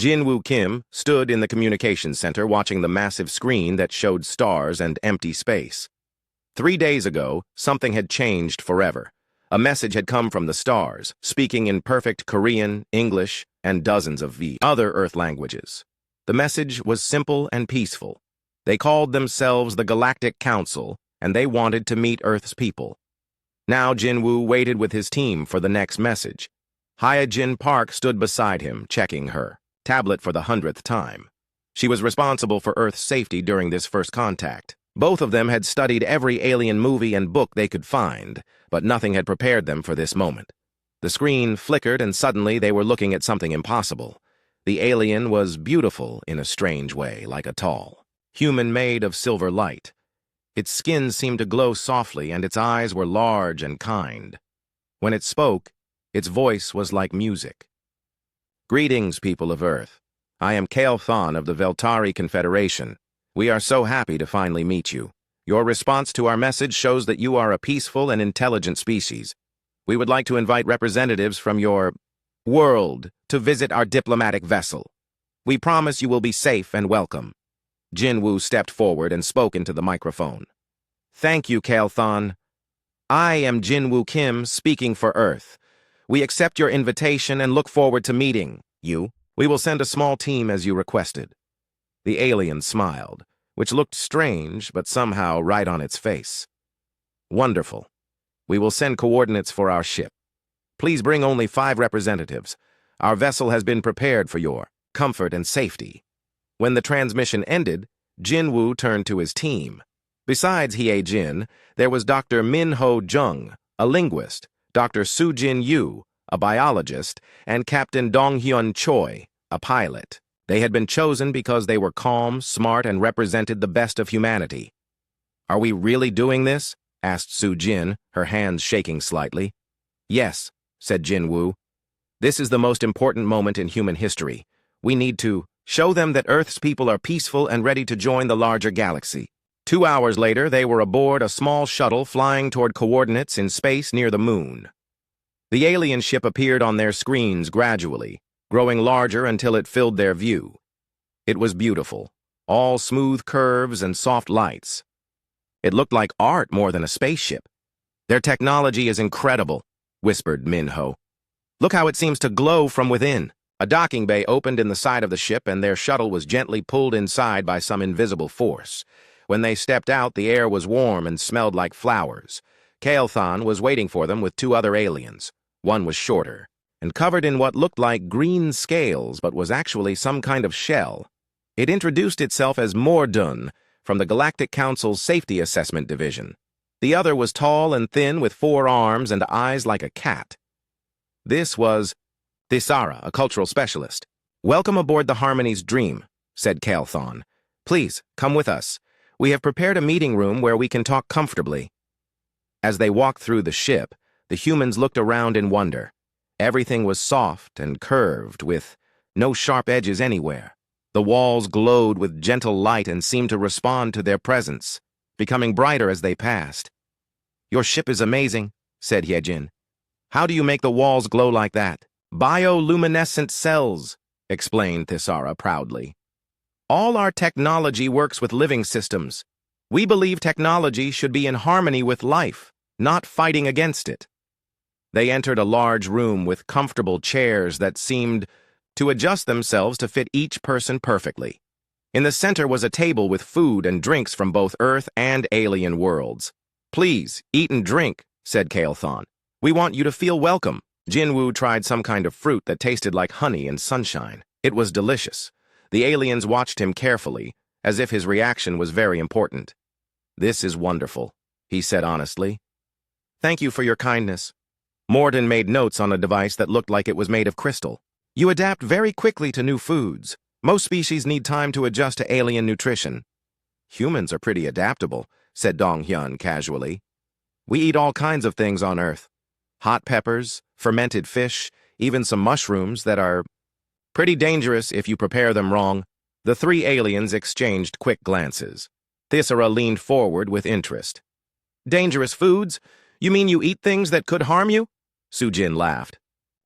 Jin-Woo Kim stood in the communications center watching the massive screen that showed stars and empty space. 3 days ago, something had changed forever. A message had come from the stars, speaking in perfect Korean, English, and dozens of other Earth languages. The message was simple and peaceful. They called themselves the Galactic Council, and they wanted to meet Earth's people. Now Jin-Woo waited with his team for the next message. Hyejin Park stood beside him, checking her tablet for the 100th time. She was responsible for Earth's safety during this first contact. Both of them had studied every alien movie and book they could find, but nothing had prepared them for this moment. The screen flickered and suddenly they were looking at something impossible. The alien was beautiful in a strange way, like a tall human made of silver light. Its skin seemed to glow softly and its eyes were large and kind. When it spoke, its voice was like music. Greetings, people of Earth. I am Kale Thon of the Veltari Confederation. We are so happy to finally meet you. Your response to our message shows that you are a peaceful and intelligent species. We would like to invite representatives from your world to visit our diplomatic vessel. We promise you will be safe and welcome. Jin-Woo stepped forward and spoke into the microphone. Thank you, Kale Thon. I am Jin-Woo Kim, speaking for Earth. We accept your invitation and look forward to meeting you. We will send a small team as you requested. The alien smiled, which looked strange but somehow right on its face. Wonderful. We will send coordinates for our ship. Please bring only 5 representatives. Our vessel has been prepared for your comfort and safety. When the transmission ended, Jin-Woo turned to his team. Besides Hyejin, there was Dr. Min-Ho Jung, a linguist, Dr. Soo-Jin Yu, a biologist, and Captain Dong-Hyun Choi, a pilot. They had been chosen because they were calm, smart, and represented the best of humanity. Are we really doing this? Asked Soo-Jin, her hands shaking slightly. Yes, said Jin-Woo. This is the most important moment in human history. We need to show them that Earth's people are peaceful and ready to join the larger galaxy. 2 hours later, they were aboard a small shuttle flying toward coordinates in space near the moon. The alien ship appeared on their screens gradually, growing larger until it filled their view. It was beautiful, all smooth curves and soft lights. It looked like art more than a spaceship. Their technology is incredible, whispered Min-Ho. Look how it seems to glow from within. A docking bay opened in the side of the ship and their shuttle was gently pulled inside by some invisible force. When they stepped out, the air was warm and smelled like flowers. Kael'thon was waiting for them with 2 other aliens. One was shorter and covered in what looked like green scales but was actually some kind of shell. It introduced itself as Mordun from the Galactic Council's Safety Assessment Division. The other was tall and thin with 4 arms and eyes like a cat. This was Thisara, a cultural specialist. Welcome aboard the Harmony's Dream, said Kael'thon. Please, come with us. We have prepared a meeting room where we can talk comfortably. As they walked through the ship, the humans looked around in wonder. Everything was soft and curved, with no sharp edges anywhere. The walls glowed with gentle light and seemed to respond to their presence, becoming brighter as they passed. Your ship is amazing, said Hyejin. How do you make the walls glow like that? Bioluminescent cells, explained Thisara proudly. All our technology works with living systems. We believe technology should be in harmony with life, not fighting against it. They entered a large room with comfortable chairs that seemed to adjust themselves to fit each person perfectly. In the center was a table with food and drinks from both Earth and alien worlds. Please, eat and drink, said Kael'thon. We want you to feel welcome. Jin-Woo tried some kind of fruit that tasted like honey and sunshine. It was delicious. The aliens watched him carefully, as if his reaction was very important. This is wonderful, he said honestly. Thank you for your kindness. Morden made notes on a device that looked like it was made of crystal. You adapt very quickly to new foods. Most species need time to adjust to alien nutrition. Humans are pretty adaptable, said Dong-Hyun casually. We eat all kinds of things on Earth. Hot peppers, fermented fish, even some mushrooms that are pretty dangerous if you prepare them wrong. The 3 aliens exchanged quick glances. Thisara leaned forward with interest. Dangerous foods? You mean you eat things that could harm you? Soo-Jin laughed.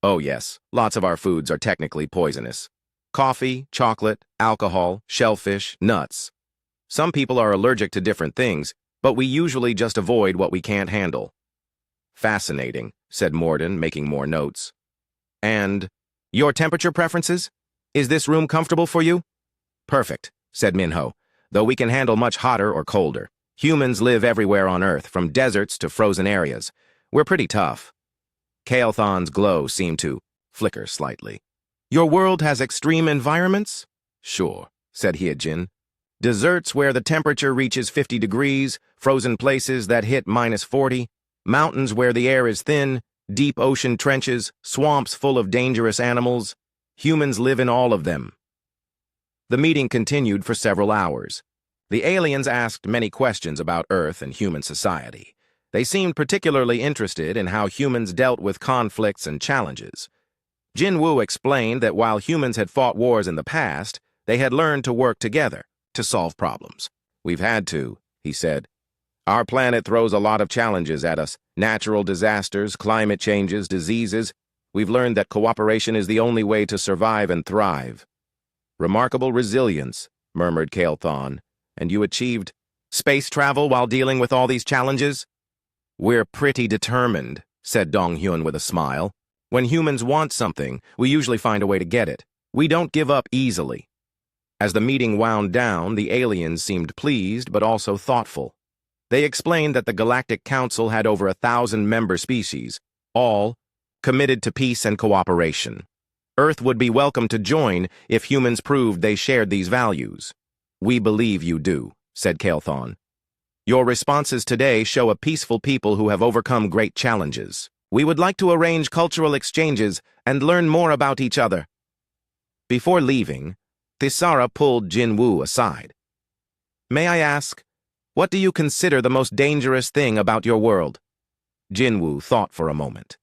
Oh yes, lots of our foods are technically poisonous. Coffee, chocolate, alcohol, shellfish, nuts. Some people are allergic to different things, but we usually just avoid what we can't handle. Fascinating, said Morden, making more notes. And your temperature preferences? Is this room comfortable for you? Perfect, said Minho, though we can handle much hotter or colder. Humans live everywhere on Earth, from deserts to frozen areas. We're pretty tough. Kael'thon's glow seemed to flicker slightly. Your world has extreme environments? Sure, said Hyejin. Deserts where the temperature reaches 50 degrees, frozen places that hit -40, mountains where the air is thin, deep ocean trenches, swamps full of dangerous animals. Humans live in all of them. The meeting continued for several hours. The aliens asked many questions about Earth and human society. They seemed particularly interested in how humans dealt with conflicts and challenges. Jinwoo explained that while humans had fought wars in the past, they had learned to work together to solve problems. We've had to, he said. Our planet throws a lot of challenges at us. Natural disasters, climate changes, diseases. We've learned that cooperation is the only way to survive and thrive. Remarkable resilience, murmured Kael'thon. And you achieved space travel while dealing with all these challenges? We're pretty determined, said Donghyun with a smile. When humans want something, we usually find a way to get it. We don't give up easily. As the meeting wound down, the aliens seemed pleased but also thoughtful. They explained that the Galactic Council had over 1,000 member species, all committed to peace and cooperation. Earth would be welcome to join if humans proved they shared these values. We believe you do, said Kael'thon. Your responses today show a peaceful people who have overcome great challenges. We would like to arrange cultural exchanges and learn more about each other. Before leaving, Thisara pulled Jinwoo aside. May I ask, what do you consider the most dangerous thing about your world? Jinwoo thought for a moment.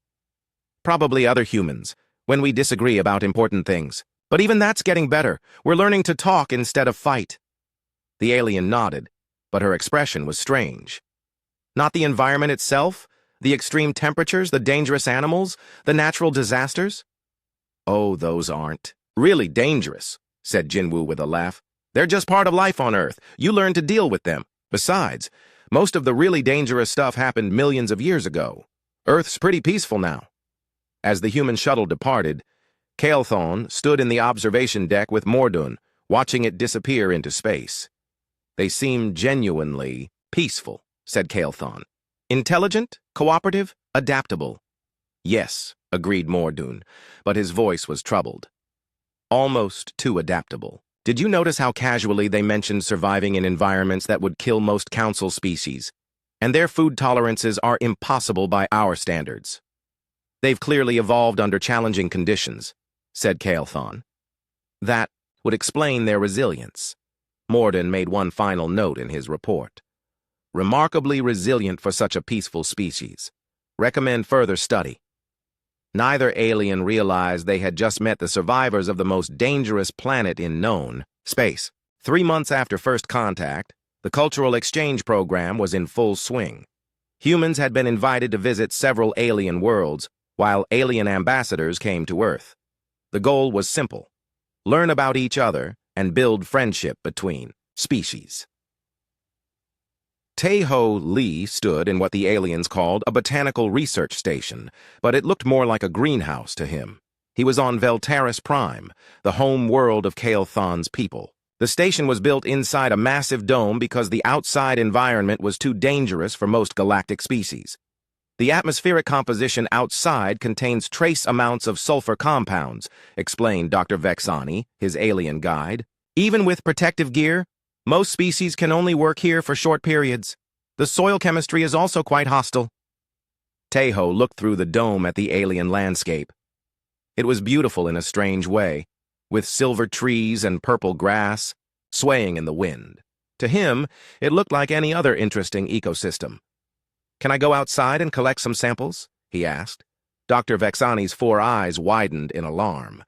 Probably other humans, when we disagree about important things. But even that's getting better. We're learning to talk instead of fight. The alien nodded, but her expression was strange. Not the environment itself, the extreme temperatures, the dangerous animals, the natural disasters? Oh, those aren't really dangerous, said Jinwoo with a laugh. They're just part of life on Earth. You learn to deal with them. Besides, most of the really dangerous stuff happened millions of years ago. Earth's pretty peaceful now. As the human shuttle departed, Kael'thon stood in the observation deck with Mordun, watching it disappear into space. They seemed genuinely peaceful, said Kael'thon. Intelligent, cooperative, adaptable. Yes, agreed Mordun, but his voice was troubled. Almost too adaptable. Did you notice how casually they mentioned surviving in environments that would kill most council species? And their food tolerances are impossible by our standards. They've clearly evolved under challenging conditions, said Kael'thon. That would explain their resilience. Morden made one final note in his report. Remarkably resilient for such a peaceful species. Recommend further study. Neither alien realized they had just met the survivors of the most dangerous planet in known space. 3 months after first contact, the cultural exchange program was in full swing. Humans had been invited to visit several alien worlds, while alien ambassadors came to Earth. The goal was simple: learn about each other and build friendship between species. Taeho Lee stood in what the aliens called a botanical research station, but it looked more like a greenhouse to him. He was on Veltaris Prime, the home world of Kael'thon's people. The station was built inside a massive dome because the outside environment was too dangerous for most galactic species. The atmospheric composition outside contains trace amounts of sulfur compounds, explained Dr. Vexani, his alien guide. Even with protective gear, most species can only work here for short periods. The soil chemistry is also quite hostile. Taeho looked through the dome at the alien landscape. It was beautiful in a strange way, with silver trees and purple grass swaying in the wind. To him, it looked like any other interesting ecosystem. Can I go outside and collect some samples? He asked. Dr. Vexani's 4 eyes widened in alarm.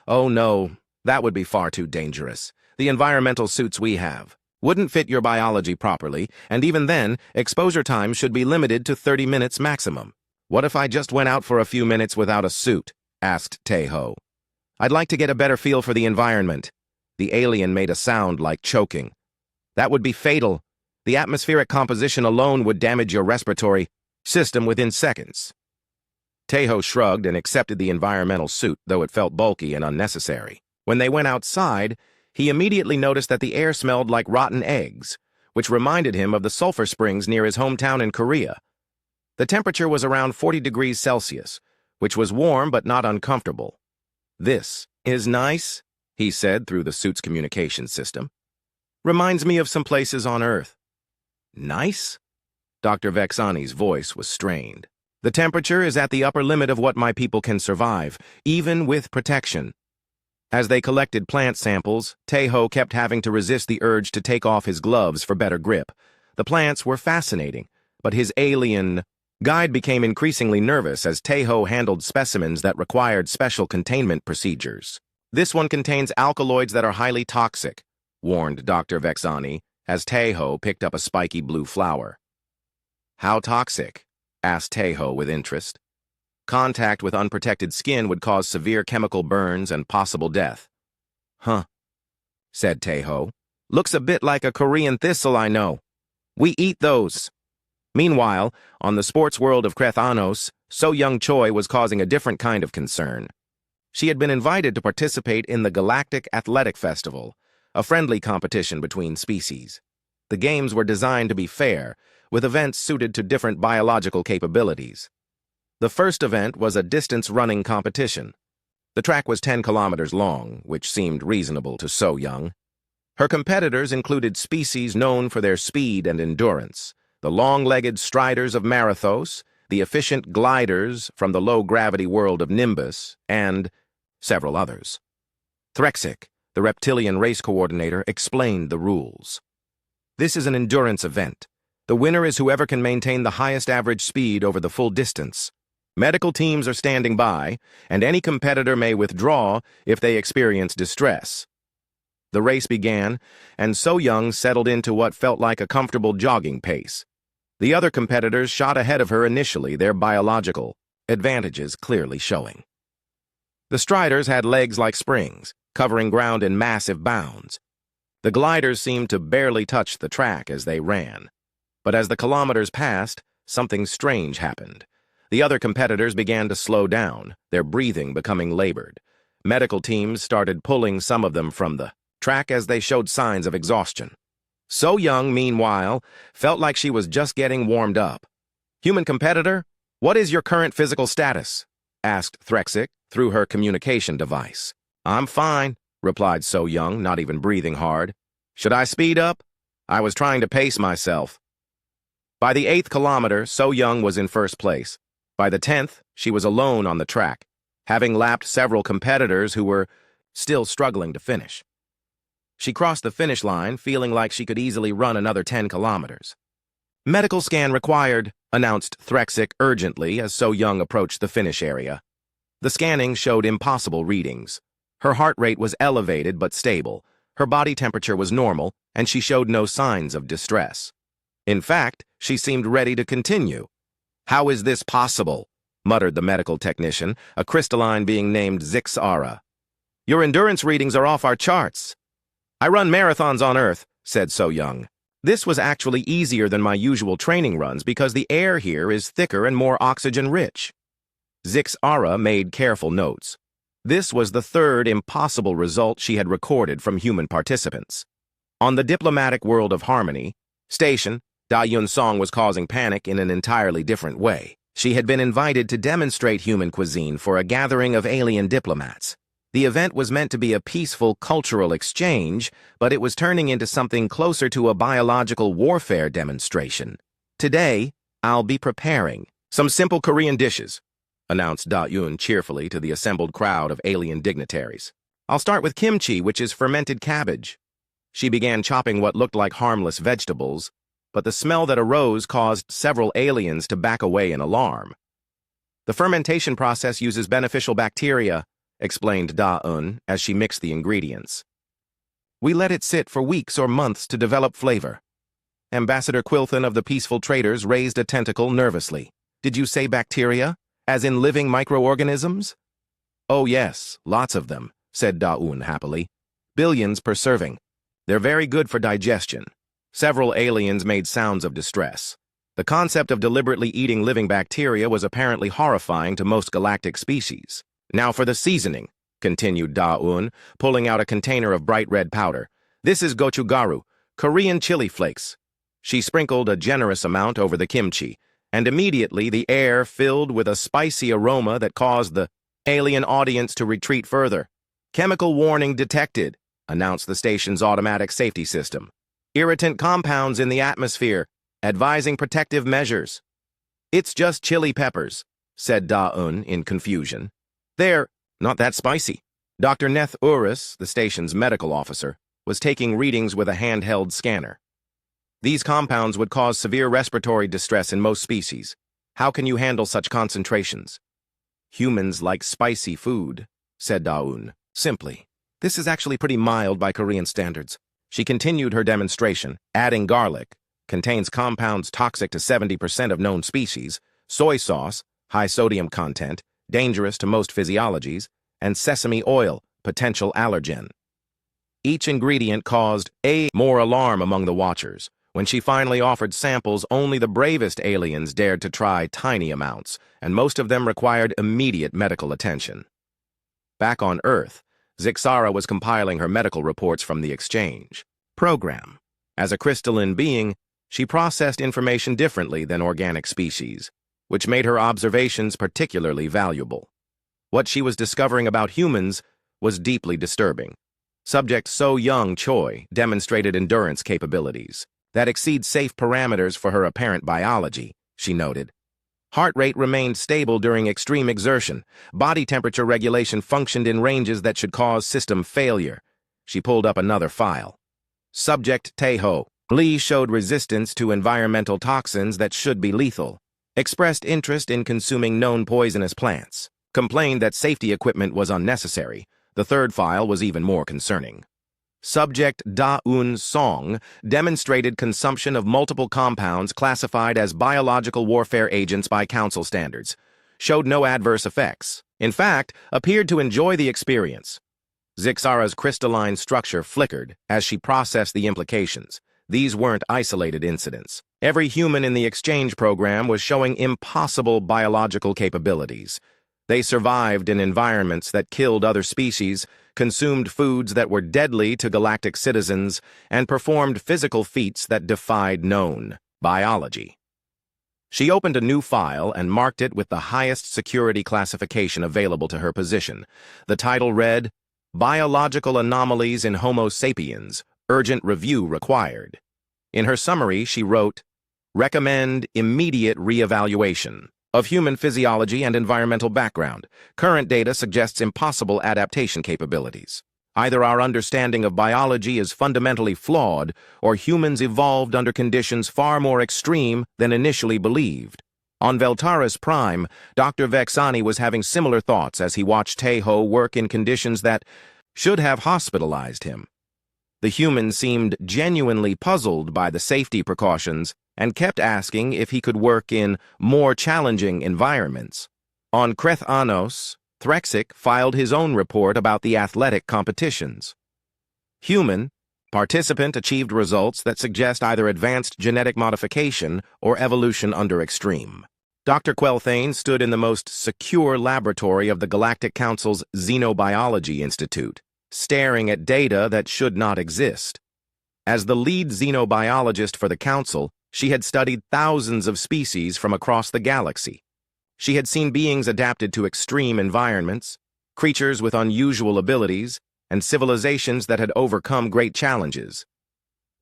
Oh no, that would be far too dangerous. The environmental suits we have wouldn't fit your biology properly, and even then, exposure time should be limited to 30 minutes maximum. What if I just went out for a few minutes without a suit? Asked Taeho. I'd like to get a better feel for the environment. The alien made a sound like choking. That would be fatal. The atmospheric composition alone would damage your respiratory system within seconds. Tejo shrugged and accepted the environmental suit, though it felt bulky and unnecessary. When they went outside, he immediately noticed that the air smelled like rotten eggs, which reminded him of the sulfur springs near his hometown in Korea. The temperature was around 40 degrees Celsius, which was warm but not uncomfortable. "This is nice," he said through the suit's communication system. "Reminds me of some places on Earth." "Nice?" Dr. Vexani's voice was strained. "The temperature is at the upper limit of what my people can survive, even with protection." As they collected plant samples, Tejo kept having to resist the urge to take off his gloves for better grip. The plants were fascinating, but his alien guide became increasingly nervous as Tejo handled specimens that required special containment procedures. "This one contains alkaloids that are highly toxic," warned Dr. Vexani, as Tejo picked up a spiky blue flower. "How toxic?" asked Tejo with interest. "Contact with unprotected skin would cause severe chemical burns and possible death." "Huh," said Tejo. "Looks a bit like a Korean thistle I know. We eat those." Meanwhile, on the sports world of Krethanos, So Young Choi was causing a different kind of concern. She had been invited to participate in the Galactic Athletic Festival, a friendly competition between species. The games were designed to be fair, with events suited to different biological capabilities. The first event was a distance running competition. The track was 10 kilometers long, which seemed reasonable to So Young. Her competitors included species known for their speed and endurance: the long-legged striders of Marathos, the efficient gliders from the low-gravity world of Nimbus, and several others. Threxik, the reptilian race coordinator, explained the rules. "This is an endurance event. The winner is whoever can maintain the highest average speed over the full distance. Medical teams are standing by, and any competitor may withdraw if they experience distress." The race began, and So Young settled into what felt like a comfortable jogging pace. The other competitors shot ahead of her initially, their biological advantages clearly showing. The striders had legs like springs, covering ground in massive bounds. The gliders seemed to barely touch the track as they ran. But as the kilometers passed, something strange happened. The other competitors began to slow down, their breathing becoming labored. Medical teams started pulling some of them from the track as they showed signs of exhaustion. So Young, meanwhile, felt like she was just getting warmed up. "Human competitor, what is your current physical status?" asked Threxik through her communication device. "I'm fine," replied So Young, not even breathing hard. "Should I speed up? I was trying to pace myself." By the 8th kilometer, So Young was in first place. By the 10th, she was alone on the track, having lapped several competitors who were still struggling to finish. She crossed the finish line, feeling like she could easily run another 10 kilometers. "Medical scan required," announced Threxik urgently as So Young approached the finish area. The scanning showed impossible readings. Her heart rate was elevated but stable, her body temperature was normal, and she showed no signs of distress. In fact, she seemed ready to continue. "How is this possible?" muttered the medical technician, a crystalline being named Zixara. "Your endurance readings are off our charts." "I run marathons on Earth," said So Young. "This was actually easier than my usual training runs because the air here is thicker and more oxygen-rich." Zixara made careful notes. This was the third impossible result she had recorded from human participants. On the diplomatic world of Harmony Station, Da Yun Song was causing panic in an entirely different way. She had been invited to demonstrate human cuisine for a gathering of alien diplomats. The event was meant to be a peaceful cultural exchange, but it was turning into something closer to a biological warfare demonstration. "Today, I'll be preparing some simple Korean dishes," announced Da Yun cheerfully to the assembled crowd of alien dignitaries. "I'll start with kimchi, which is fermented cabbage." She began chopping what looked like harmless vegetables, but the smell that arose caused several aliens to back away in alarm. "The fermentation process uses beneficial bacteria," explained Da-un as she mixed the ingredients. "We let it sit for weeks or months to develop flavor." Ambassador Quilthon of the Peaceful Traders raised a tentacle nervously. "Did you say bacteria? As in living microorganisms?" "Oh yes, lots of them," said Daun happily. "Billions per serving. They're very good for digestion." Several aliens made sounds of distress. The concept of deliberately eating living bacteria was apparently horrifying to most galactic species. "Now for the seasoning," continued Daun, pulling out a container of bright red powder. "This is gochugaru, Korean chili flakes." She sprinkled a generous amount over the kimchi, and immediately the air filled with a spicy aroma that caused the alien audience to retreat further. "Chemical warning detected," announced the station's automatic safety system. "Irritant compounds in the atmosphere, advising protective measures." "It's just chili peppers," said Daun in confusion. "They're not that spicy." Dr. Neth Urus, the station's medical officer, was taking readings with a handheld scanner. "These compounds would cause severe respiratory distress in most species. How can you handle such concentrations?" "Humans like spicy food," said Daun, simply. "This is actually pretty mild by Korean standards." She continued her demonstration, adding garlic, contains compounds toxic to 70% of known species, soy sauce, high sodium content, dangerous to most physiologies, and sesame oil, potential allergen. Each ingredient caused more alarm among the watchers. When she finally offered samples, only the bravest aliens dared to try tiny amounts, and most of them required immediate medical attention. Back on Earth, Zixara was compiling her medical reports from the exchange program. As a crystalline being, she processed information differently than organic species, which made her observations particularly valuable. What she was discovering about humans was deeply disturbing. Subject So Young Choi demonstrated endurance capabilities that exceed safe parameters for her apparent biology, she noted. Heart rate remained stable during extreme exertion. Body temperature regulation functioned in ranges that should cause system failure. She pulled up another file. Subject Taeho Lee showed resistance to environmental toxins that should be lethal. Expressed interest in consuming known poisonous plants. Complained that safety equipment was unnecessary. The third file was even more concerning. Subject Da-Un Song demonstrated consumption of multiple compounds classified as biological warfare agents by Council standards. Showed no adverse effects. In fact, appeared to enjoy the experience. Zixara's crystalline structure flickered as she processed the implications. These weren't isolated incidents. Every human in the exchange program was showing impossible biological capabilities. They survived in environments that killed other species, consumed foods that were deadly to galactic citizens, and performed physical feats that defied known biology. She opened a new file and marked it with the highest security classification available to her position. The title read, "Biological Anomalies in Homo sapiens, Urgent Review Required." In her summary, she wrote, "Recommend immediate reevaluation of human physiology and environmental background. Current data suggests impossible adaptation capabilities. Either our understanding of biology is fundamentally flawed, or humans evolved under conditions far more extreme than initially believed." On Veltaris Prime, Dr. Vexani was having similar thoughts as he watched Taeho work in conditions that should have hospitalized him. The human seemed genuinely puzzled by the safety precautions and kept asking if he could work in more challenging environments. On Krethanos, Threxic filed his own report about the athletic competitions. Human, participant achieved results that suggest either advanced genetic modification or evolution under extreme. Dr. Quelthane stood in the most secure laboratory of the Galactic Council's Xenobiology Institute, staring at data that should not exist. As the lead xenobiologist for the Council, she had studied thousands of species from across the galaxy. She had seen beings adapted to extreme environments, creatures with unusual abilities, and civilizations that had overcome great challenges.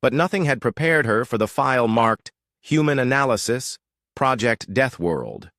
But nothing had prepared her for the file marked Human Analysis, Project Deathworld.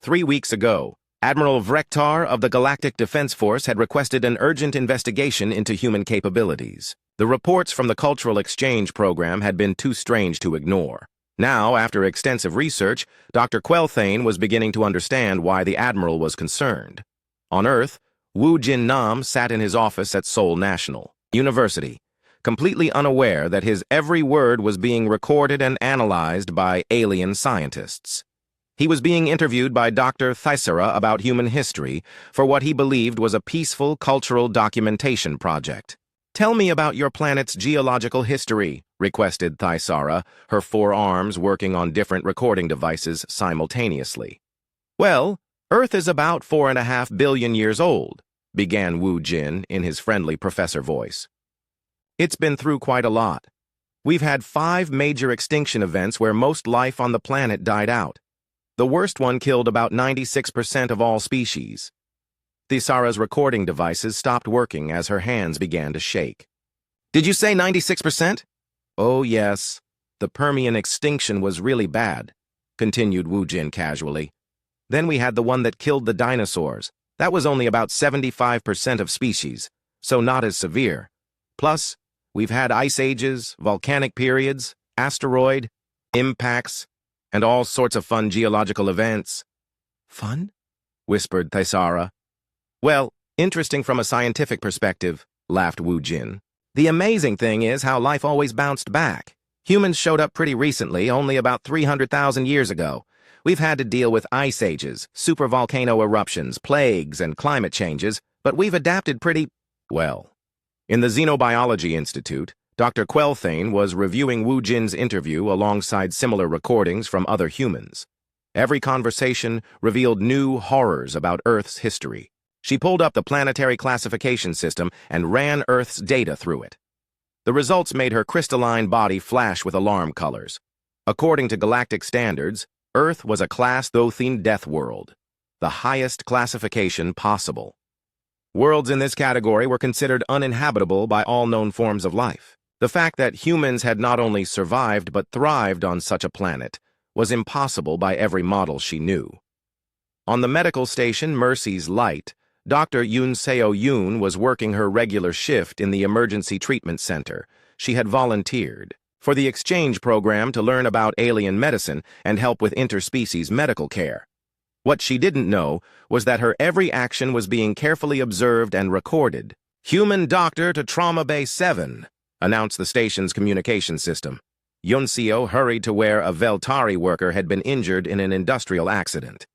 3 weeks ago, Admiral Vrektar of the Galactic Defense Force had requested an urgent investigation into human capabilities. The reports from the Cultural Exchange Program had been too strange to ignore. Now, after extensive research, Dr. Quelthane was beginning to understand why the Admiral was concerned. On Earth, Wu Jin Nam sat in his office at Seoul National University, completely unaware that his every word was being recorded and analyzed by alien scientists. He was being interviewed by Dr. Thyssera about human history for what he believed was a peaceful cultural documentation project. "Tell me about your planet's geological history," requested Thyssera, her 4 arms working on different recording devices simultaneously. "Well, Earth is about 4.5 billion years old," began Wu Jin in his friendly professor voice. "It's been through quite a lot. We've had 5 major extinction events where most life on the planet died out. The worst one killed about 96% of all species." Thyssera's recording devices stopped working as her hands began to shake. "Did you say 96%? "Oh, yes. The Permian extinction was really bad," continued Wu Jin casually. "Then we had the one that killed the dinosaurs. That was only about 75% of species, so not as severe. Plus, we've had ice ages, volcanic periods, asteroid impacts, and all sorts of fun geological events." "Fun?" whispered Thyssera. "Well, interesting from a scientific perspective," laughed Wu Jin. "The amazing thing is how life always bounced back. Humans showed up pretty recently, only about 300,000 years ago. We've had to deal with ice ages, supervolcano eruptions, plagues, and climate changes, but we've adapted pretty well." In the Xenobiology Institute, Dr. Quelthane was reviewing Wu Jin's interview alongside similar recordings from other humans. Every conversation revealed new horrors about Earth's history. She pulled up the planetary classification system and ran Earth's data through it. The results made her crystalline body flash with alarm colors. According to galactic standards, Earth was a Class Thothine Deathworld, the highest classification possible. Worlds in this category were considered uninhabitable by all known forms of life. The fact that humans had not only survived but thrived on such a planet was impossible by every model she knew. On the medical station Mercy's Light, Dr. Yoon Seo Yoon was working her regular shift in the emergency treatment center. She had volunteered for the exchange program to learn about alien medicine and help with interspecies medical care. What she didn't know was that her every action was being carefully observed and recorded. "Human doctor to Trauma Bay 7, announced the station's communication system. Yunseo hurried to where a Veltari worker had been injured in an industrial accident.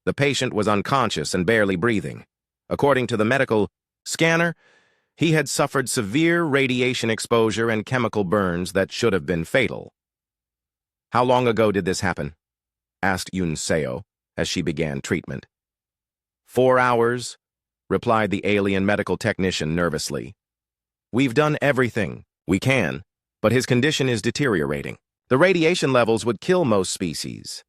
The patient was unconscious and barely breathing. According to the medical scanner, he had suffered severe radiation exposure and chemical burns that should have been fatal. "How long ago did this happen?" asked Yunseo as she began treatment. 4 hours, replied the alien medical technician nervously. "We've done everything we can, but his condition is deteriorating. The radiation levels would kill most species."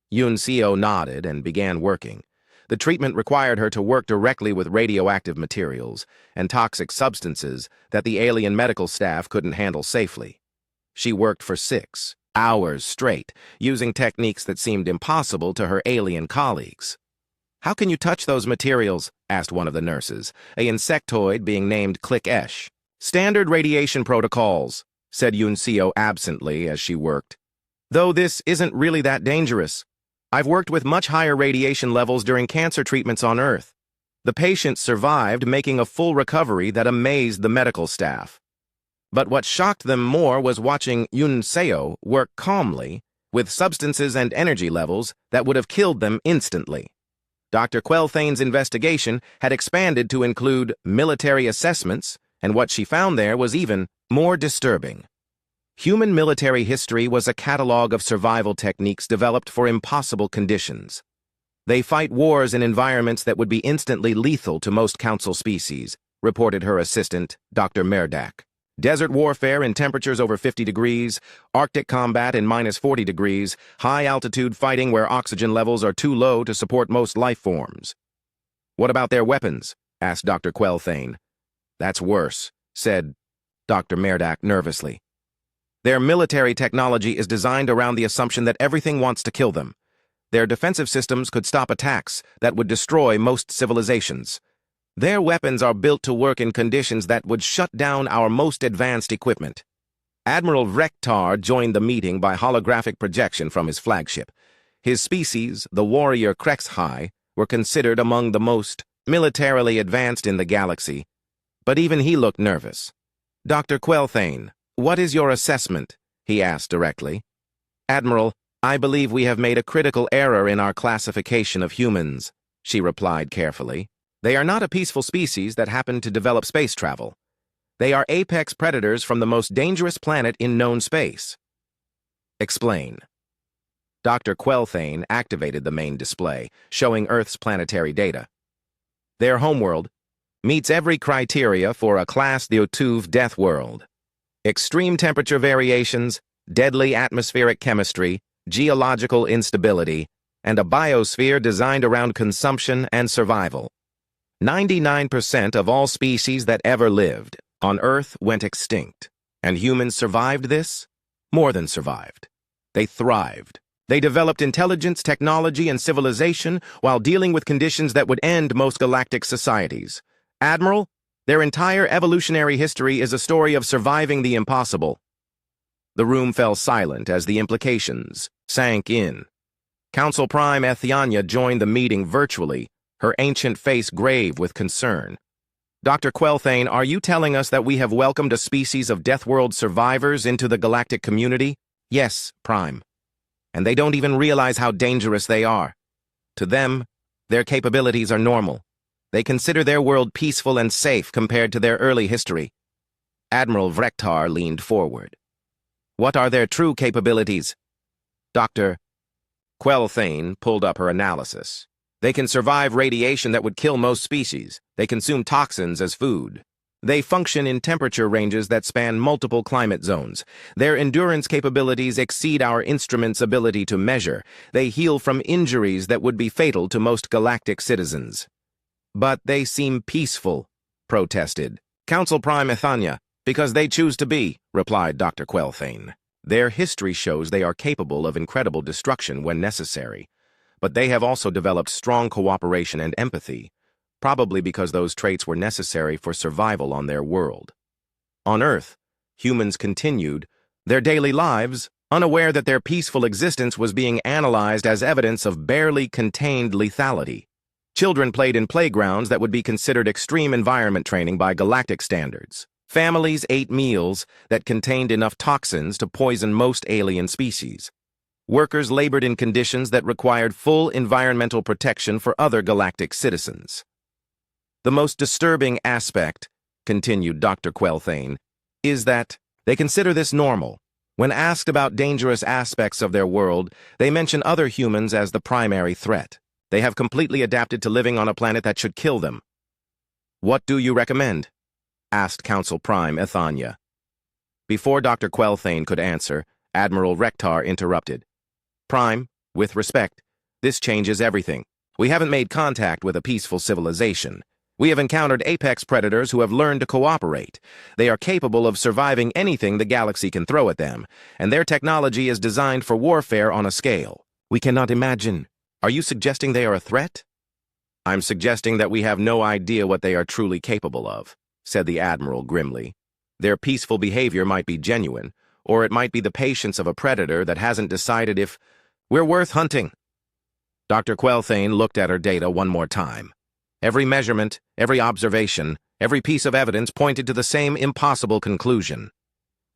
Yunseo nodded and began working. The treatment required her to work directly with radioactive materials and toxic substances that the alien medical staff couldn't handle safely. She worked for 6 hours straight, using techniques that seemed impossible to her alien colleagues. "How can you touch those materials?" asked one of the nurses, a insectoid being named Click-Esh. "Standard radiation protocols," said Yunseo absently as she worked. "Though this isn't really that dangerous. I've worked with much higher radiation levels during cancer treatments on Earth. The patients survived, making a full recovery that amazed the medical staff. But what shocked them more was watching Yunseo work calmly with substances and energy levels that would have killed them instantly. Dr. Quelthane's investigation had expanded to include military assessments, and what she found there was even more disturbing. Human military history was a catalog of survival techniques developed for impossible conditions. They fight wars in environments that would be instantly lethal to most council species, reported her assistant, Dr. Merdak. Desert warfare in temperatures over 50 degrees, Arctic combat in minus 40 degrees, high-altitude fighting where oxygen levels are too low to support most life forms. "What about their weapons?" asked Dr. Quelthane. "That's worse," said Dr. Merdak nervously. "Their military technology is designed around the assumption that everything wants to kill them. Their defensive systems could stop attacks that would destroy most civilizations. Their weapons are built to work in conditions that would shut down our most advanced equipment." Admiral Rektar joined the meeting by holographic projection from his flagship. His species, the warrior Krexhai, were considered among the most militarily advanced in the galaxy, but even he looked nervous. "Dr. Quelthane, what is your assessment?" he asked directly. "Admiral, I believe we have made a critical error in our classification of humans, she replied carefully. They are not a peaceful species that happen to develop space travel. They are apex predators from the most dangerous planet in known space. Explain. Dr. Quelthane activated the main display, showing Earth's planetary data. Their homeworld meets every criteria for a Class Deathworld Deathworld. Extreme temperature variations, deadly atmospheric chemistry, geological instability, and a biosphere designed around consumption and survival. 99% of all species that ever lived on Earth went extinct, and humans survived this? More than survived. They thrived. They developed intelligence, technology, and civilization while dealing with conditions that would end most galactic societies. Admiral, their entire evolutionary history is a story of surviving the impossible. The room fell silent as the implications sank in. Council Prime Ethania joined the meeting virtually, her ancient face grave with concern. Dr. Quelthane, are you telling us that we have welcomed a species of Deathworld survivors into the galactic community? Yes, Prime. And they don't even realize how dangerous they are. To them, their capabilities are normal. They consider their world peaceful and safe compared to their early history. Admiral Vrektar leaned forward. What are their true capabilities? Dr. Quelthane pulled up her analysis. They can survive radiation that would kill most species. They consume toxins as food. They function in temperature ranges that span multiple climate zones. Their endurance capabilities exceed our instrument's ability to measure. They heal from injuries that would be fatal to most galactic citizens. But they seem peaceful, protested Council Prime Ethania. Because they choose to be, replied Dr. Quelthane. Their history shows they are capable of incredible destruction when necessary. But they have also developed strong cooperation and empathy, probably because those traits were necessary for survival on their world. On Earth, humans continued their daily lives, unaware that their peaceful existence was being analyzed as evidence of barely contained lethality. Children played in playgrounds that would be considered extreme environment training by galactic standards. Families ate meals that contained enough toxins to poison most alien species. Workers labored in conditions that required full environmental protection for other galactic citizens. The most disturbing aspect, continued Dr. Quelthane, is that they consider this normal. When asked about dangerous aspects of their world, they mention other humans as the primary threat. They have completely adapted to living on a planet that should kill them. What do you recommend? Asked Council Prime Ethania. Before Dr. Quelthane could answer, Admiral Vrektar interrupted. Prime, with respect, this changes everything. We haven't made contact with a peaceful civilization. We have encountered apex predators who have learned to cooperate. They are capable of surviving anything the galaxy can throw at them, and their technology is designed for warfare on a scale we cannot imagine. Are you suggesting they are a threat? I'm suggesting that we have no idea what they are truly capable of, said the Admiral grimly. Their peaceful behavior might be genuine, or it might be the patience of a predator that hasn't decided if we're worth hunting. Dr. Quelthane looked at her data one more time. Every measurement, every observation, every piece of evidence pointed to the same impossible conclusion.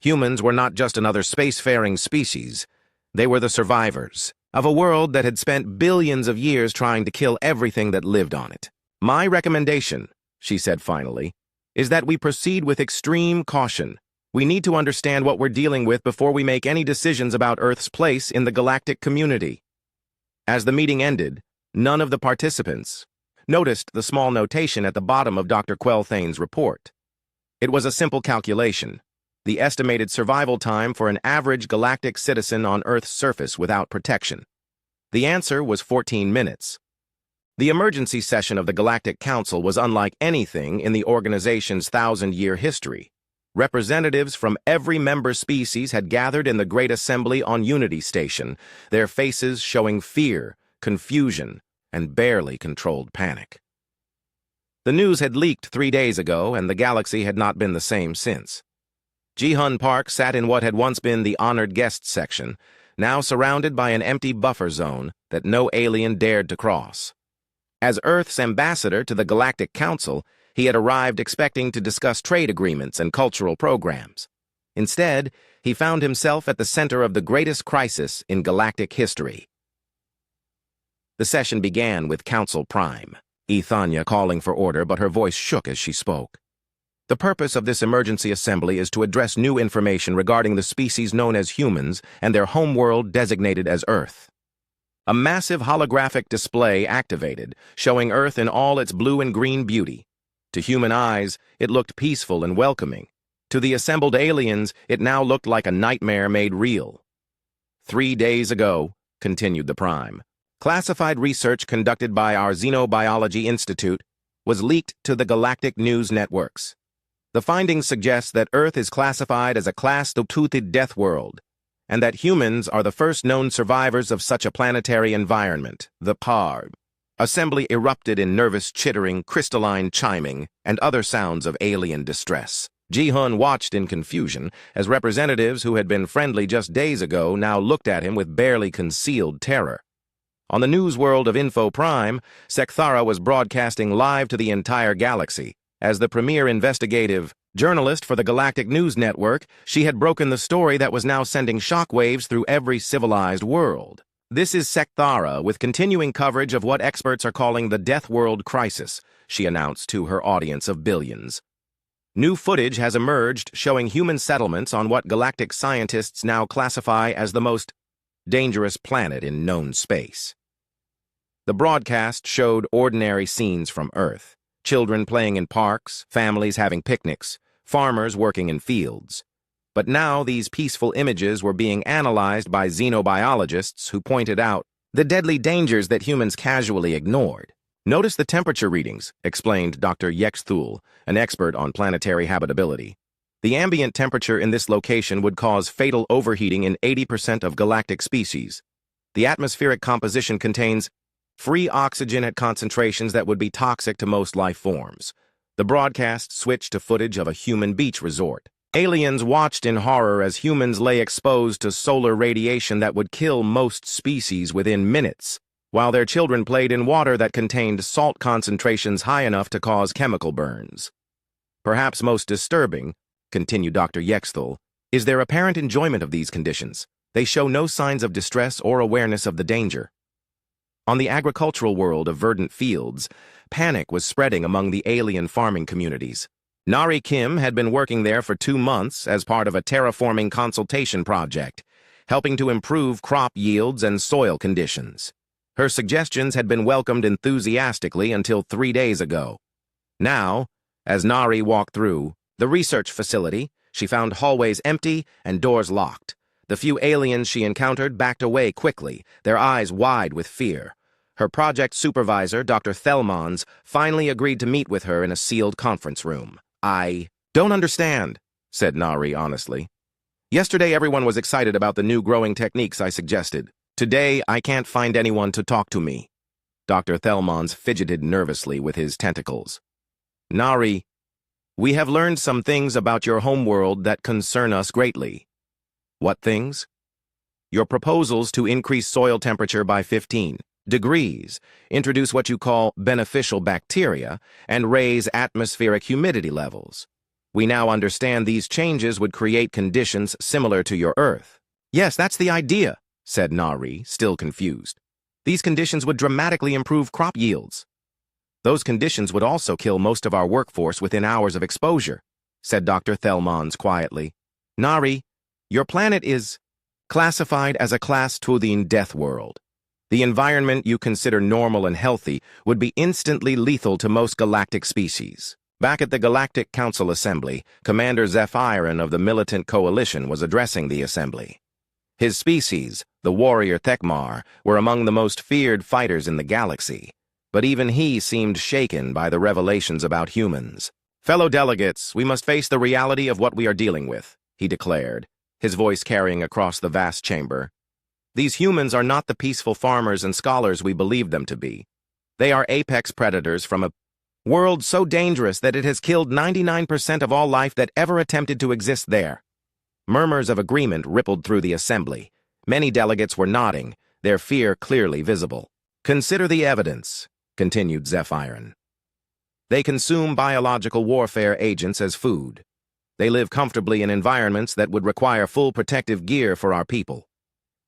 Humans were not just another spacefaring species. They were the survivors of a world that had spent billions of years trying to kill everything that lived on it. My recommendation, she said finally, is that we proceed with extreme caution. We need to understand what we're dealing with before we make any decisions about Earth's place in the galactic community. As the meeting ended, none of the participants noticed the small notation at the bottom of Dr. Quelthane's report. It was a simple calculation: the estimated survival time for an average galactic citizen on Earth's surface without protection. The answer was 14 minutes. The emergency session of the Galactic Council was unlike anything in the organization's 1,000-year history. Representatives from every member species had gathered in the Great Assembly on Unity Station, their faces showing fear, confusion, and barely controlled panic. The news had leaked 3 days ago, and the galaxy had not been the same since. Ji-hun Park sat in what had once been the honored guests section, now surrounded by an empty buffer zone that no alien dared to cross. As Earth's ambassador to the Galactic Council, he had arrived expecting to discuss trade agreements and cultural programs. Instead, he found himself at the center of the greatest crisis in galactic history. The session began with Council Prime, Ethania calling for order, but her voice shook as she spoke. The purpose of this emergency assembly is to address new information regarding the species known as humans and their homeworld designated as Earth. A massive holographic display activated, showing Earth in all its blue and green beauty. To human eyes, it looked peaceful and welcoming. To the assembled aliens, it now looked like a nightmare made real. 3 days ago, continued the Prime, classified research conducted by our Xenobiology Institute was leaked to the galactic news networks. The findings suggest that Earth is classified as a Class 2 Deathworld, and that humans are the first known survivors of such a planetary environment, the PAR. Assembly erupted in nervous chittering, crystalline chiming, and other sounds of alien distress. Ji-hun watched in confusion as representatives who had been friendly just days ago now looked at him with barely concealed terror. On the news world of Info Prime, Sekthara was broadcasting live to the entire galaxy. As the premier investigative journalist for the Galactic News Network, she had broken the story that was now sending shockwaves through every civilized world. This is Sekthara with continuing coverage of what experts are calling the Deathworld crisis, she announced to her audience of billions. New footage has emerged showing human settlements on what galactic scientists now classify as the most dangerous planet in known space. The broadcast showed ordinary scenes from Earth. Children playing in parks, families having picnics, farmers working in fields. But now these peaceful images were being analyzed by xenobiologists who pointed out the deadly dangers that humans casually ignored. Notice the temperature readings, explained Dr. Yexthul, an expert on planetary habitability. The ambient temperature in this location would cause fatal overheating in 80% of galactic species. The atmospheric composition contains free oxygen at concentrations that would be toxic to most life forms. The broadcast switched to footage of a human beach resort. Aliens watched in horror as humans lay exposed to solar radiation that would kill most species within minutes, while their children played in water that contained salt concentrations high enough to cause chemical burns. Perhaps most disturbing, continued Dr. Yexthul, is their apparent enjoyment of these conditions. They show no signs of distress or awareness of the danger. On the agricultural world of verdant fields, panic was spreading among the alien farming communities. Nari Kim had been working there for 2 months as part of a terraforming consultation project, helping to improve crop yields and soil conditions. Her suggestions had been welcomed enthusiastically until 3 days ago. Now, as Nari walked through the research facility, she found hallways empty and doors locked. The few aliens she encountered backed away quickly, their eyes wide with fear. Her project supervisor, Dr. Thelmons, finally agreed to meet with her in a sealed conference room. "I don't understand," said Nari honestly. "Yesterday everyone was excited about the new growing techniques I suggested. Today I can't find anyone to talk to me." Dr. Thelmons fidgeted nervously with his tentacles. "Nari, we have learned some things about your homeworld that concern us greatly." "What things?" "Your proposals to increase soil temperature by 15 degrees, introduce what you call beneficial bacteria, and raise atmospheric humidity levels. We now understand these changes would create conditions similar to your Earth." "Yes, that's the idea," said Nari, still confused. "These conditions would dramatically improve crop yields." "Those conditions would also kill most of our workforce within hours of exposure," said Dr. Thelmons quietly. "Nari, your planet is classified as a Class 2 Deathworld. The environment you consider normal and healthy would be instantly lethal to most galactic species." Back at the Galactic Council Assembly, Commander Zephyrin of the Militant Coalition was addressing the assembly. His species, the warrior Thekmar, were among the most feared fighters in the galaxy, but even he seemed shaken by the revelations about humans. "Fellow delegates, we must face the reality of what we are dealing with," he declared, his voice carrying across the vast chamber. "These humans are not the peaceful farmers and scholars we believed them to be. They are apex predators from a world so dangerous that it has killed 99% of all life that ever attempted to exist there." Murmurs of agreement rippled through the assembly. Many delegates were nodding, their fear clearly visible. "Consider the evidence," continued Zephyrin. "They consume biological warfare agents as food. They live comfortably in environments that would require full protective gear for our people.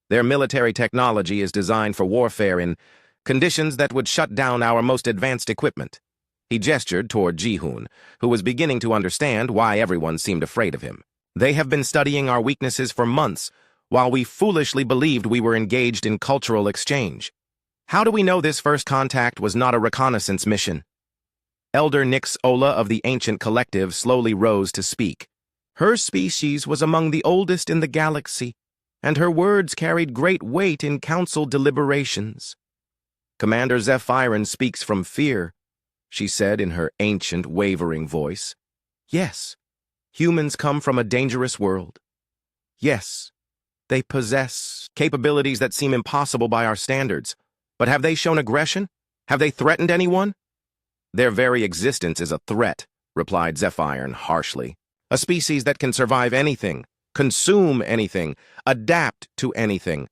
Their military technology is designed for warfare in conditions that would shut down our most advanced equipment. He gestured toward Ji-hoon, who was beginning to understand why everyone seemed afraid of him. They have been studying our weaknesses for months, while we foolishly believed we were engaged in cultural exchange. How do we know this first contact was not a reconnaissance mission? Elder Nix Ola of the Ancient Collective slowly rose to speak. Her species was among the oldest in the galaxy, and her words carried great weight in council deliberations. Commander Zephyrin speaks from fear, she said in her ancient, wavering voice. Yes, humans come from a dangerous world. Yes, they possess capabilities that seem impossible by our standards. But have they shown aggression? Have they threatened anyone? Their very existence is a threat, replied Zephyrin harshly. A species that can survive anything, consume anything, adapt to anything.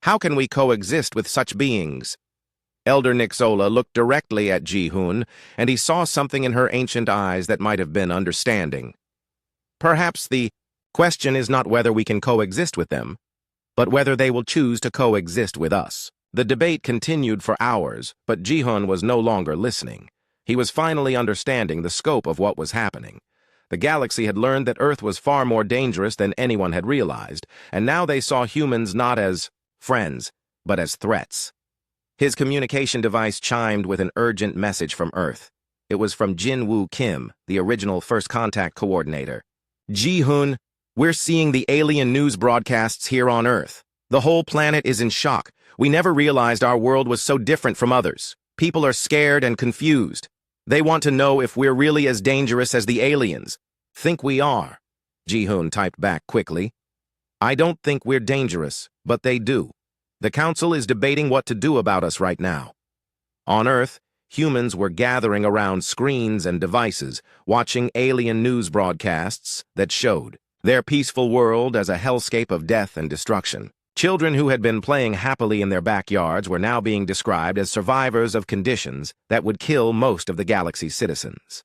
How can we coexist with such beings? Elder Nixola looked directly at Ji-hoon, and he saw something in her ancient eyes that might have been understanding. Perhaps the question is not whether we can coexist with them, but whether they will choose to coexist with us. The debate continued for hours, but Ji-hoon was no longer listening. He was finally understanding the scope of what was happening. The galaxy had learned that Earth was far more dangerous than anyone had realized, and now they saw humans not as friends, but as threats. His communication device chimed with an urgent message from Earth. It was from Jin-Woo Kim, the original First Contact coordinator. Ji-hoon, we're seeing the alien news broadcasts here on Earth. The whole planet is in shock. We never realized our world was so different from others. People are scared and confused. They want to know if we're really as dangerous as the aliens. Think we are. Ji-hoon typed back quickly. I don't think we're dangerous, but they do. The council is debating what to do about us right now. On Earth, humans were gathering around screens and devices, watching alien news broadcasts that showed their peaceful world as a hellscape of death and destruction. Children who had been playing happily in their backyards were now being described as survivors of conditions that would kill most of the galaxy's citizens.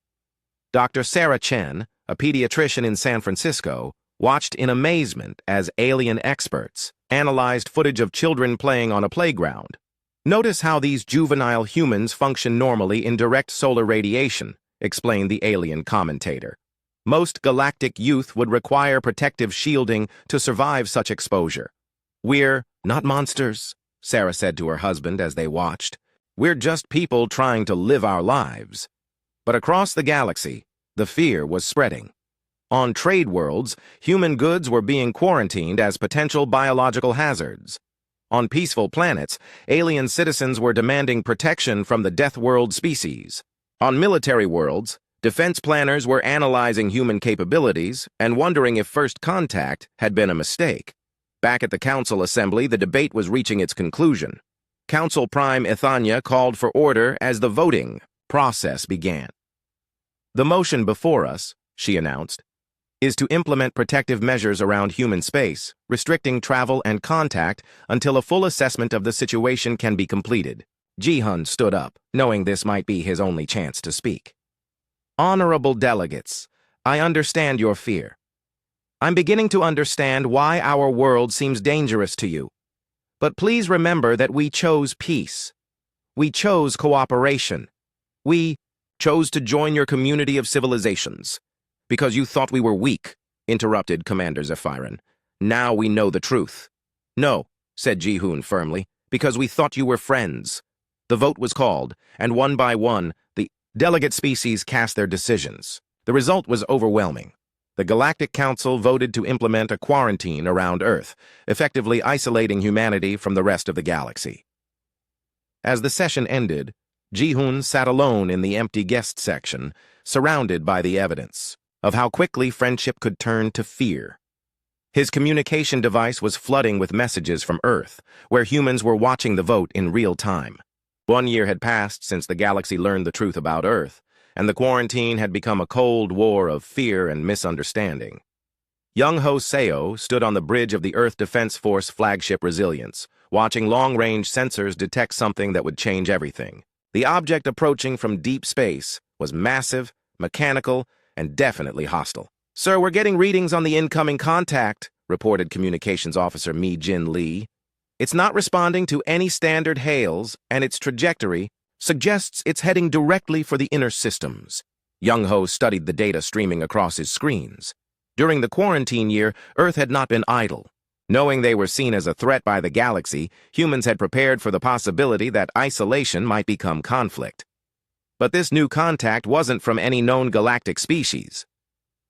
Dr. Sarah Chen, a pediatrician in San Francisco, watched in amazement as alien experts analyzed footage of children playing on a playground. Notice how these juvenile humans function normally in direct solar radiation, explained the alien commentator. Most galactic youth would require protective shielding to survive such exposure. We're not monsters, Sarah said to her husband as they watched. We're just people trying to live our lives. But across the galaxy, the fear was spreading. On trade worlds, human goods were being quarantined as potential biological hazards. On peaceful planets, alien citizens were demanding protection from the Deathworld species. On military worlds, defense planners were analyzing human capabilities and wondering if first contact had been a mistake. Back at the Council Assembly, the debate was reaching its conclusion. Council Prime Ethania called for order as the voting process began. The motion before us, she announced, is to implement protective measures around human space, restricting travel and contact until a full assessment of the situation can be completed. Ji-hoon stood up, knowing this might be his only chance to speak. Honorable delegates, I understand your fear. I'm beginning to understand why our world seems dangerous to you. But please remember that we chose peace. We chose cooperation. We chose to join your community of civilizations. Because you thought we were weak, interrupted Commander Zephyrin. Now we know the truth. No, said Ji-hoon firmly, because we thought you were friends. The vote was called, and one by one, the delegate species cast their decisions. The result was overwhelming. The Galactic Council voted to implement a quarantine around Earth, effectively isolating humanity from the rest of the galaxy. As the session ended, Ji-hoon sat alone in the empty guest section, surrounded by the evidence of how quickly friendship could turn to fear. His communication device was flooding with messages from Earth, where humans were watching the vote in real time. 1 year had passed since the galaxy learned the truth about Earth, and the quarantine had become a cold war of fear and misunderstanding. Young Ho Seo stood on the bridge of the Earth Defense Force flagship Resilience, watching long-range sensors detect something that would change everything. The object approaching from deep space was massive, mechanical, and definitely hostile. Sir, we're getting readings on the incoming contact, reported Communications Officer Mi Jin Lee. It's not responding to any standard hails, and its trajectory suggests it's heading directly for the inner systems. Young Ho studied the data streaming across his screens. During the quarantine year, Earth had not been idle. Knowing they were seen as a threat by the galaxy, humans had prepared for the possibility that isolation might become conflict. But this new contact wasn't from any known galactic species.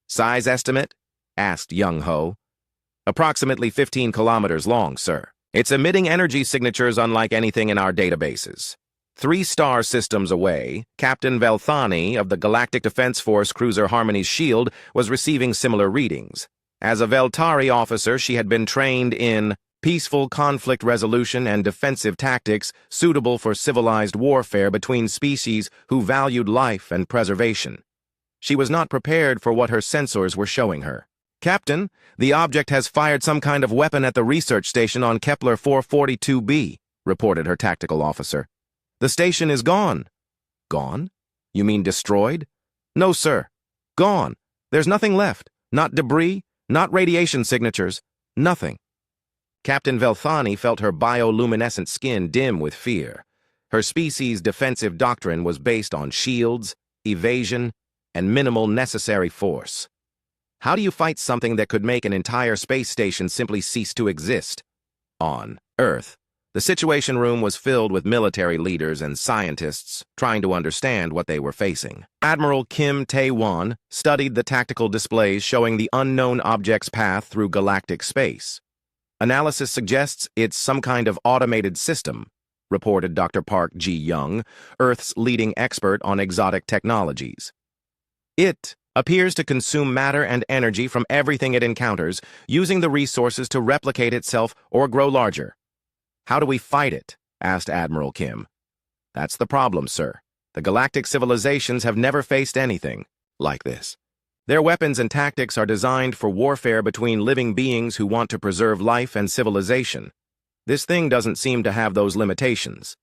Size estimate? Asked Young Ho. Approximately 15 kilometers long, sir. It's emitting energy signatures unlike anything in our databases. 3 star systems away, Captain Velthani of the Galactic Defense Force cruiser Harmony's Shield was receiving similar readings. As a Veltari officer, she had been trained in peaceful conflict resolution and defensive tactics suitable for civilized warfare between species who valued life and preservation. She was not prepared for what her sensors were showing her. Captain, the object has fired some kind of weapon at the research station on Kepler 442b, reported her tactical officer. The station is gone. Gone? You mean destroyed? No, sir. Gone. There's nothing left. Not debris, not radiation signatures. Nothing. Captain Velthani felt her bioluminescent skin dim with fear. Her species' defensive doctrine was based on shields, evasion, and minimal necessary force. How do you fight something that could make an entire space station simply cease to exist? On Earth, the Situation Room was filled with military leaders and scientists trying to understand what they were facing. Admiral Kim Tae-won studied the tactical displays showing the unknown object's path through galactic space. Analysis suggests it's some kind of automated system, reported Dr. Park Ji-young, Earth's leading expert on exotic technologies. It appears to consume matter and energy from everything it encounters, using the resources to replicate itself or grow larger. How do we fight it? Asked Admiral Kim. That's the problem, sir. The galactic civilizations have never faced anything like this. Their weapons and tactics are designed for warfare between living beings who want to preserve life and civilization. This thing doesn't seem to have those limitations.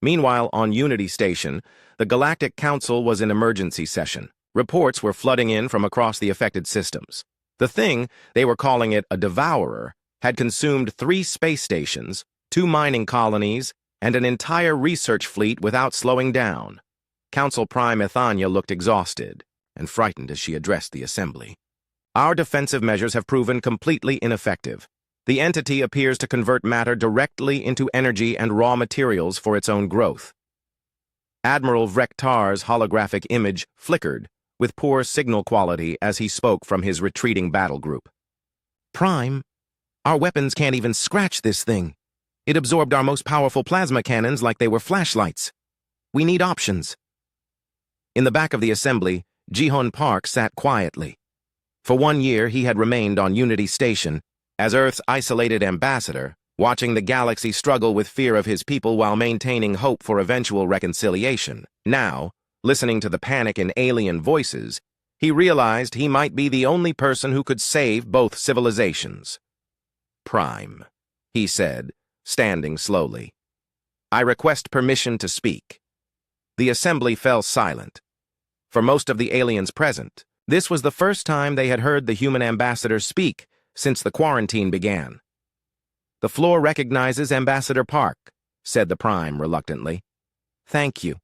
Meanwhile, on Unity Station, the Galactic Council was in emergency session. Reports were flooding in from across the affected systems. The thing, they were calling it a devourer, had consumed 3 space stations, 2 mining colonies, and an entire research fleet without slowing down. Council Prime Ethania looked exhausted and frightened as she addressed the assembly. Our defensive measures have proven completely ineffective. The entity appears to convert matter directly into energy and raw materials for its own growth. Admiral Vrektar's holographic image flickered with poor signal quality as he spoke from his retreating battle group. Prime, our weapons can't even scratch this thing. It absorbed our most powerful plasma cannons like they were flashlights. We need options. In the back of the assembly, Ji-hoon Park sat quietly. For 1 year, he had remained on Unity Station as Earth's isolated ambassador, watching the galaxy struggle with fear of his people while maintaining hope for eventual reconciliation. Now, listening to the panic in alien voices, he realized he might be the only person who could save both civilizations. Prime, he said, standing slowly. I request permission to speak. The assembly fell silent. For most of the aliens present, this was the first time they had heard the human ambassador speak since the quarantine began. The floor recognizes Ambassador Park, said the Prime reluctantly. Thank you.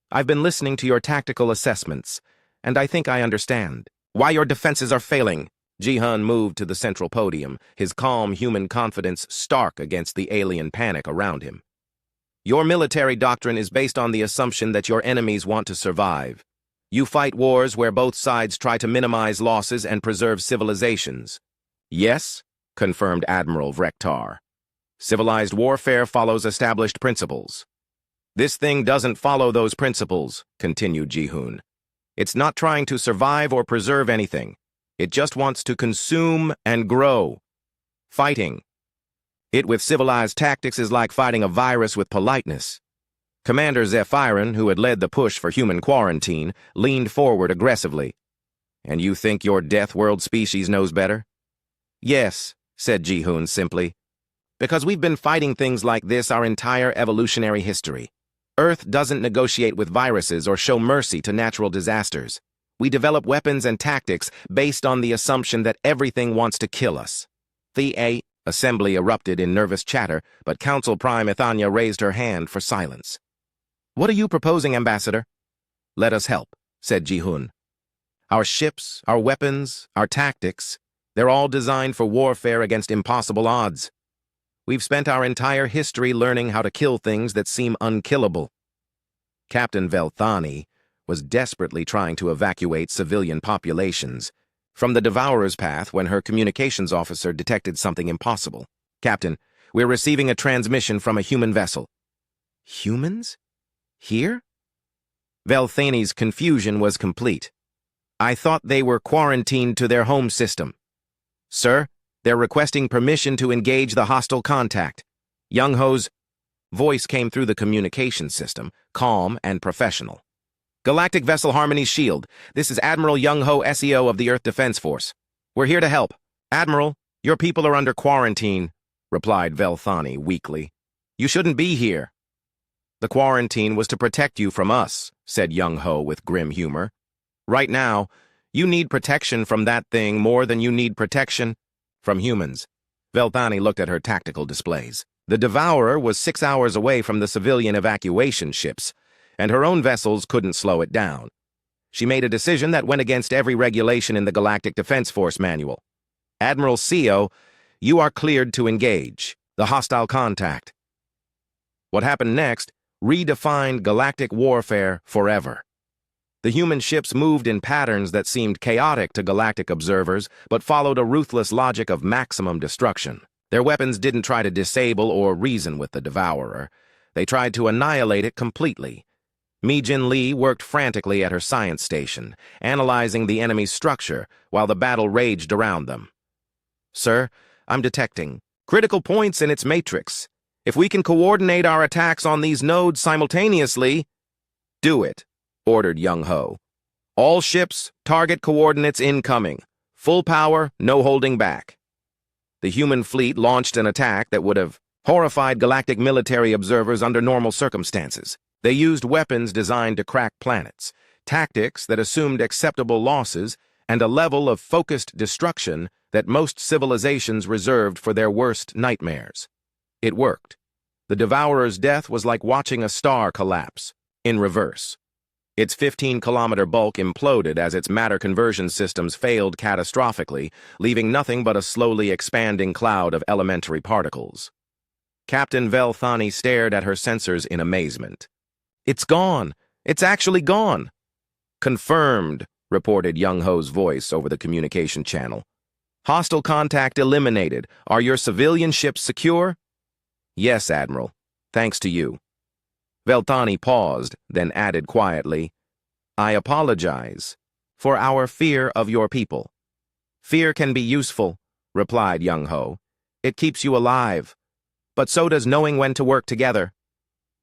I've been listening to your tactical assessments, and I think I understand why your defenses are failing. Ji-hoon moved to the central podium, his calm human confidence stark against the alien panic around him. Your military doctrine is based on the assumption that your enemies want to survive. You fight wars where both sides try to minimize losses and preserve civilizations. Yes, confirmed Admiral Vrektar. Civilized warfare follows established principles. This thing doesn't follow those principles, continued Ji-hoon. It's not trying to survive or preserve anything. It just wants to consume and grow. Fighting it with civilized tactics is like fighting a virus with politeness. Commander Zephyrin, who had led the push for human quarantine, leaned forward aggressively. And you think your Deathworld species knows better? Yes, said Ji-hoon simply. Because we've been fighting things like this our entire evolutionary history. Earth doesn't negotiate with viruses or show mercy to natural disasters. We develop weapons and tactics based on the assumption that everything wants to kill us. The assembly erupted in nervous chatter, but Council Prime Ithanya raised her hand for silence. What are you proposing, Ambassador? Let us help, said Ji-hun. Our ships, our weapons, our tactics, they're all designed for warfare against impossible odds. We've spent our entire history learning how to kill things that seem unkillable. Captain Velthani was desperately trying to evacuate civilian populations from the Devourer's path when her communications officer detected something impossible. Captain, we're receiving a transmission from a human vessel. Humans? Here? Velthani's confusion was complete. I thought they were quarantined to their home system. Sir, they're requesting permission to engage the hostile contact. Young-Ho's voice came through the communication system, calm and professional. Galactic Vessel Harmony's Shield, this is Admiral Young-Ho, SEO of the Earth Defense Force. We're here to help. Admiral, your people are under quarantine, replied Velthani weakly. You shouldn't be here. The quarantine was to protect you from us, said Young-Ho with grim humor. Right now, you need protection from that thing more than you need protection from humans. Velthani looked at her tactical displays. The Devourer was 6 hours away from the civilian evacuation ships, and her own vessels couldn't slow it down. She made a decision that went against every regulation in the Galactic Defense Force manual. Admiral Seo, you are cleared to engage the hostile contact. What happened next redefined galactic warfare forever. The human ships moved in patterns that seemed chaotic to galactic observers, but followed a ruthless logic of maximum destruction. Their weapons didn't try to disable or reason with the Devourer. They tried to annihilate it completely. Mi-Jin Lee worked frantically at her science station, analyzing the enemy's structure while the battle raged around them. Sir, I'm detecting critical points in its matrix. If we can coordinate our attacks on these nodes simultaneously, do it, ordered Young-Ho. All ships, target coordinates incoming. Full power, no holding back. The human fleet launched an attack that would have horrified galactic military observers under normal circumstances. They used weapons designed to crack planets, tactics that assumed acceptable losses, and a level of focused destruction that most civilizations reserved for their worst nightmares. It worked. The Devourer's death was like watching a star collapse, in reverse. Its 15-kilometer bulk imploded as its matter conversion systems failed catastrophically, leaving nothing but a slowly expanding cloud of elementary particles. Captain Velthani stared at her sensors in amazement. It's gone. It's actually gone. Confirmed, reported Young-Ho's voice over the communication channel. Hostile contact eliminated. Are your civilian ships secure? Yes, Admiral. Thanks to you. Velthani paused, then added quietly, I apologize for our fear of your people. Fear can be useful, replied Young-Ho. It keeps you alive. But so does knowing when to work together.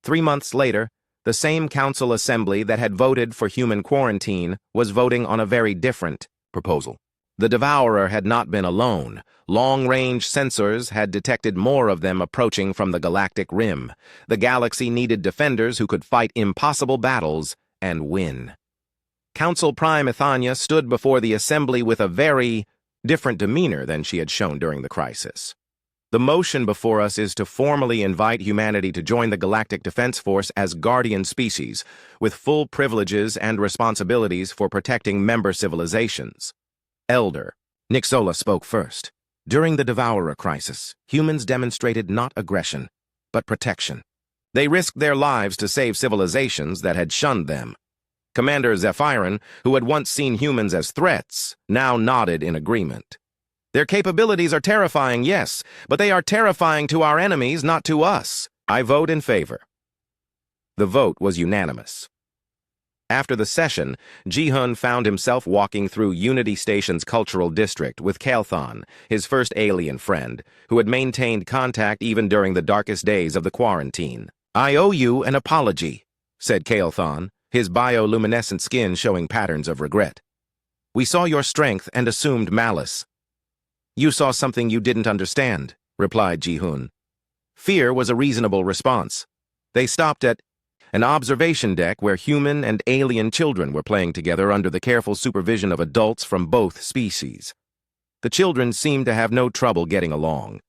3 months later, the same council assembly that had voted for human quarantine was voting on a very different proposal. The Devourer had not been alone. Long-range sensors had detected more of them approaching from the galactic rim. The galaxy needed defenders who could fight impossible battles and win. Council Prime Ithanya stood before the assembly with a very different demeanor than she had shown during the crisis. The motion before us is to formally invite humanity to join the Galactic Defense Force as guardian species, with full privileges and responsibilities for protecting member civilizations. Elder Nixola spoke first. During the Devourer crisis, humans demonstrated not aggression, but protection. They risked their lives to save civilizations that had shunned them. Commander Zephyron, who had once seen humans as threats, now nodded in agreement. Their capabilities are terrifying, yes, but they are terrifying to our enemies, not to us. I vote in favor. The vote was unanimous. After the session, Ji-hun found himself walking through Unity Station's cultural district with Kael'thon, his first alien friend, who had maintained contact even during the darkest days of the quarantine. I owe you an apology, said Kael'thon, his bioluminescent skin showing patterns of regret. We saw your strength and assumed malice. You saw something you didn't understand, replied Ji-hun. Fear was a reasonable response. They stopped at an observation deck where human and alien children were playing together under the careful supervision of adults from both species. The children seemed to have no trouble getting along.